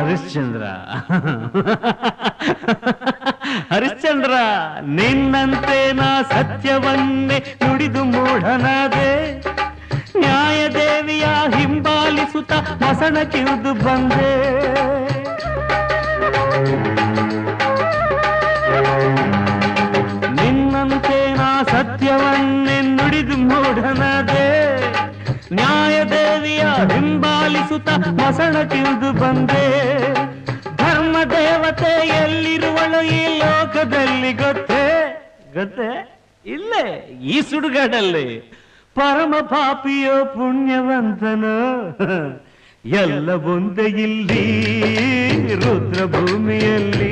ಹರಿಶ್ಚಂದ್ರ ಹರಿಶ್ಚಂದ್ರ ನಿನ್ನಂತೆ ನಾ ಸತ್ಯವನ್ನೇ ನುಡಿದು ಮೂಢನಾದೆ ನ್ಯಾಯದೇವಿಯ ಹಿಂಬಾಲಿಸುತ್ತ ಮಸಣ ಕಿಳಿದು ಬಂದೆ ನಿನ್ನಂತೆ ನಾ ಸತ್ಯವನ್ನೇ ನುಡಿದು ಮೂಢನಾದೆ ನ್ಯಾಯದೇವಿಯ ಹಿಂಬಾಲಿಸುತ್ತ ಮಸಣ ಕಿಳಿದು ಬಂದೆ ಧರ್ಮ ದೇವತೆ ಎಲ್ಲಿರುವಳು ಈ ಲೋಕದಲ್ಲಿ ಗೊತ್ತೇ ಗೊತ್ತೇ ಇಲ್ಲೇ ಈ ಸುಡುಗಾಡಲ್ಲಿ ಪರಮ ಪಾಪಿಯೋ ಪುಣ್ಯವಂತನೋ ಎಲ್ಲ ಒಂದೇ ಇಲ್ಲಿ ರುದ್ರ ಭೂಮಿಯಲ್ಲಿ